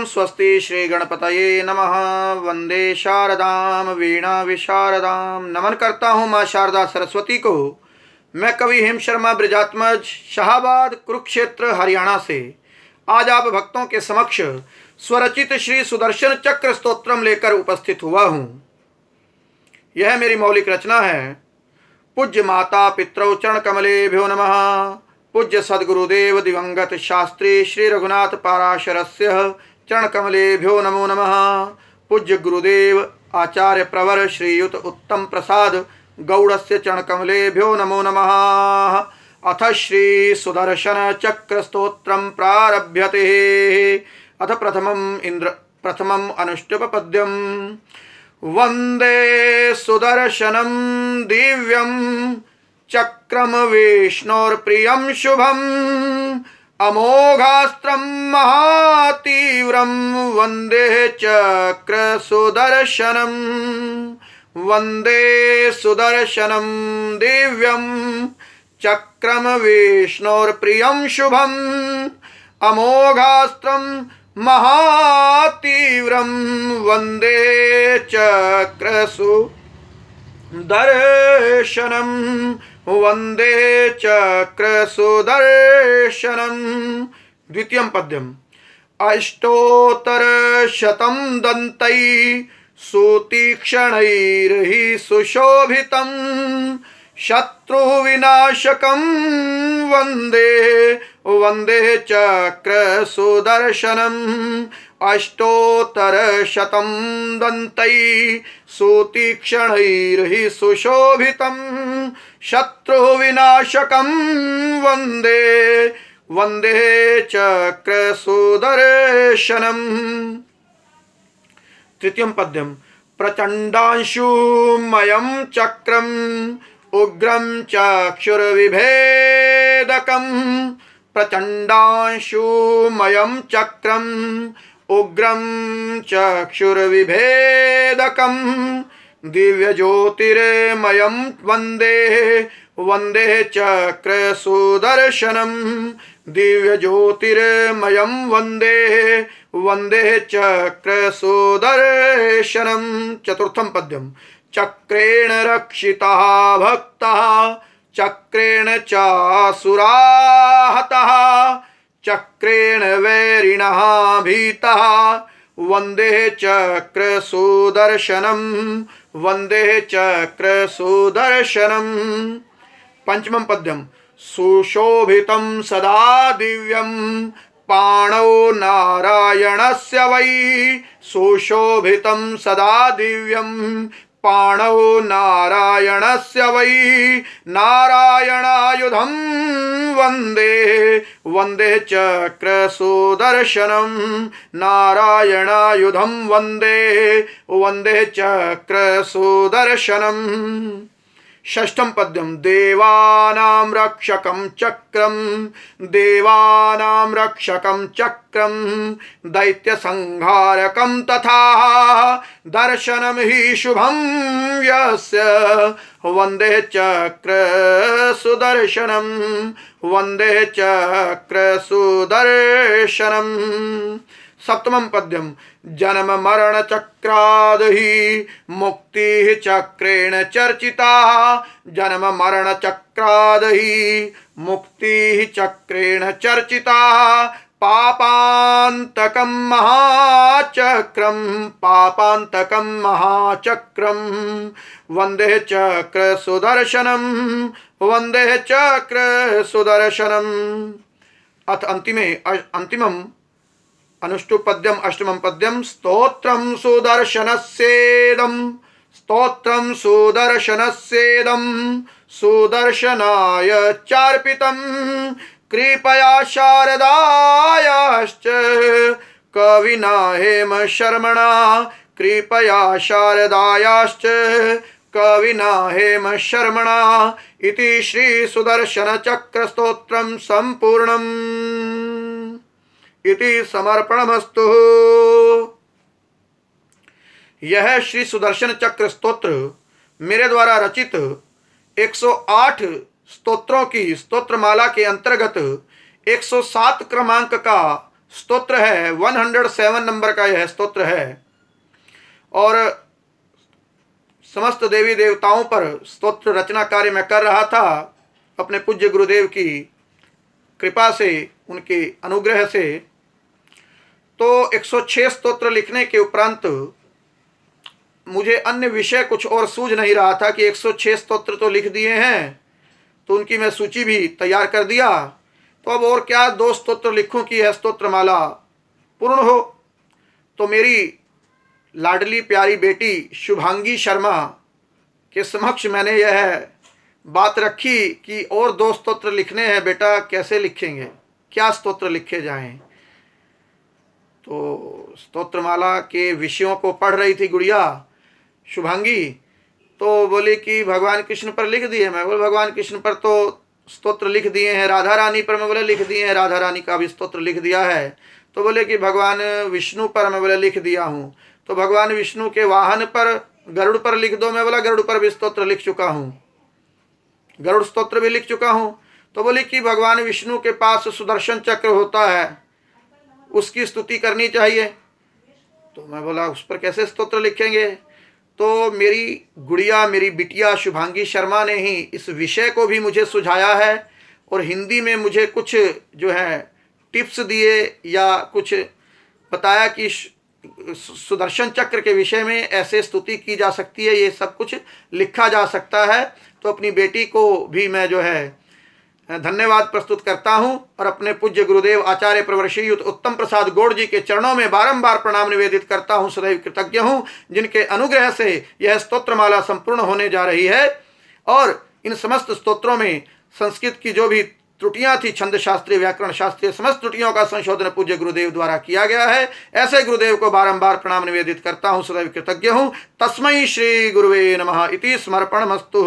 स्वस्ति श्री गणपतये नमः। वंदे शारदाम वीणा विशारदाम। नमन करता हूँ माँ शारदा सरस्वती को। मैं कवि हेम शर्मा ब्रजात्मज शाहाबाद कुरुक्षेत्र हरियाणा से आज आप भक्तों के समक्ष स्वरचित श्री सुदर्शन चक्र स्तोत्रम लेकर उपस्थित हुआ हूँ। यह मेरी मौलिक रचना है। पूज्य माता पितरौ चरण कमलेभ्यो नमः। पूज्य सद्गुरुदेव दिवंगत शास्त्री श्री रघुनाथ पाराशरस्य चरण कमलेभ्यो नमो नमः। पूज्य गुरुदेव आचार्य प्रवर श्रीयुत उत्तम प्रसाद गौड़स्य चरण कमलेभ्यो नमो नमः। अथ श्री सुदर्शन चक्र स्तोत्रम प्रारभ्यते। अथ प्रथमम अनुष्टुप पद्यम। वंदे सुदर्शनम दिव्यम चक्रम विष्णोर्प्रियं शुभम अमोघास्त्रं महातीव्रं वंदे चक्र सुदर्शनम। वंदे सुदर्शनम दिव्यम चक्रम विष्णोर्प्रियं शुभम अमोघास्त्रं महातीव्रं वंदे चक्र सुदर्शनम। वंदे चक्र सुदर्शनम। द्वितीयं पद्यम्। अष्टोत्तरशतं दन्तै सुतीक्ष्णैर्हि सुशोभितं शत्रुविनाशकं वंदे वंदे चक्र सुदर्शनम्। अष्टोत्तरशतं दन्तै सुतीक्ष्णैर्हि सुशोभितं शत्रुविनाशकं वंदे वंदे चक्र सुदर्शनम्। तृतीयं पद्यम्। प्रचण्डांशुमयं चक्रम् उग्रं चक्षुर्विभेदकम्। प्रचण्डांशुमयं चक्रम् उग्रं चक्षुर्विभेदकम् दिव्यज्योतिर्मयं वंदे वंदे चक्र सुदर्शनम्। दिव्यज्योतिर्मयं वंदे वंदे चक्र सुदर्शनम्। चतुर्थं पद्यम्। चक्रेण रक्षितः भक्तः चक्रेण चासुराहतः चक्रेण वैरिणः भीतः वंदे चक्र सुदर्शनम्। वंदे चक्र सुदर्शनम्। पंचमं पद्यम्। सुशोभितं सदा दिव्यं पाणौ नारायणस्य वै। सुशोभितं सदा दिव्यं पाणौ नारायणस्य वै। नारायणायुधं वंदे वंदे चक्र सुदर्शनम्। नारायणायुधं वंदे वंदे चक्र सुदर्शनम्। षष्ठं पद्यम्। देवानां रक्षकं चक्रं देवानां रक्षकं चक्रं दैत्यसंहारकं तथा दर्शनं हि शुभं यस्य वंदे चक्र सुदर्शनम्। वंदे चक्र सुदर्शनम्। सप्तमं पद्यम्। जन्म मरण चक्रादहि मुक्ति चक्रेण चर्चिता। जन्म मरण चक्रादहि मुक्ति चक्रेण चर्चिता। पापान्तकं महाचक्रं पापान्तकं महाचक्रं वंदे चक्र सुदर्शनम्। वंदे चक्र सुदर्शनम्। अथ अंतिमम् अनुष्टुप पद्यम्। अष्टमं पद्यम्। स्तोत्रं सुदर्शनस्येदं स्तोत्रं सुदर्शनस्येदं सुदर्शनाय चार्पितं कृपया शारदायाश्च कविना हेम शर्मणा। कृपया शारदायाश्च कविना हेम शर्मणा। इति श्री सुदर्शन चक्र स्तोत्रम संपूर्णम् इति समर्पणमस्तु। यह श्री सुदर्शन चक्र स्तोत्र मेरे द्वारा रचित 108 स्तोत्रों की स्तोत्रमाला के अंतर्गत 107 क्रमांक का स्तोत्र है, 107 नंबर का यह स्तोत्र है। और समस्त देवी देवताओं पर स्तोत्र रचना कार्य मैं कर रहा था अपने पूज्य गुरुदेव की कृपा से, उनके अनुग्रह से। तो 106 स्तोत्र लिखने के उपरांत मुझे अन्य विषय कुछ और सूझ नहीं रहा था कि 106 स्तोत्र तो लिख दिए हैं, तो उनकी मैं सूची भी तैयार कर दिया। तो अब और क्या 2 स्तोत्र लिखूं कि यह स्तोत्र माला पूर्ण हो। तो मेरी लाडली प्यारी बेटी शुभांगी शर्मा के समक्ष मैंने यह बात रखी कि और 2 स्तोत्र लिखने हैं बेटा, कैसे लिखेंगे, क्या स्तोत्र लिखे जाएं। तो स्तोत्रमाला के विषयों को पढ़ रही थी गुड़िया शुभांगी, तो बोली कि भगवान कृष्ण पर लिख दिए। मैं बोले भगवान कृष्ण पर तो स्तोत्र लिख दिए हैं, राधा रानी पर मैं बोले लिख दिए हैं, राधा रानी का भी स्तोत्र लिख दिया है। तो बोले कि भगवान विष्णु पर मैं बोले लिख दिया हूँ। तो भगवान विष्णु के वाहन पर गरुड़ पर लिख दो। मैं बोला गरुड़ पर भी स्तोत्र लिख चुका हूँ, गरुड़ स्तोत्र भी लिख चुका हूँ। तो बोली कि भगवान विष्णु के पास सुदर्शन चक्र होता है, उसकी स्तुति करनी चाहिए। तो मैं बोला उस पर कैसे स्तोत्र लिखेंगे। तो मेरी गुड़िया, मेरी बिटिया शुभांगी शर्मा ने ही इस विषय को भी मुझे सुझाया है और हिंदी में मुझे कुछ जो है टिप्स दिए या कुछ बताया कि सुदर्शन चक्र के विषय में ऐसे स्तुति की जा सकती है, ये सब कुछ लिखा जा सकता है। तो अपनी बेटी को भी मैं जो है धन्यवाद प्रस्तुत करता हूं और अपने पूज्य गुरुदेव आचार्य प्रवर श्रीयुत उत्तम प्रसाद गौड़ जी के चरणों में बारंबार प्रणाम निवेदित करता हूं। सदैव कृतज्ञ हूं जिनके अनुग्रह से यह स्तोत्रमाला संपूर्ण होने जा रही है। और इन समस्त स्तोत्रों में संस्कृत की जो भी त्रुटियां थी, छंद शास्त्रीय, व्याकरण शास्त्रीय, समस्त त्रुटियों का संशोधन पूज्य गुरुदेव द्वारा किया गया है। ऐसे गुरुदेव को बारंबार प्रणाम निवेदित करता हूं, सदैव कृतज्ञ हूं। तस्मै श्री गुरुवे नमः इति समर्पणमस्तु।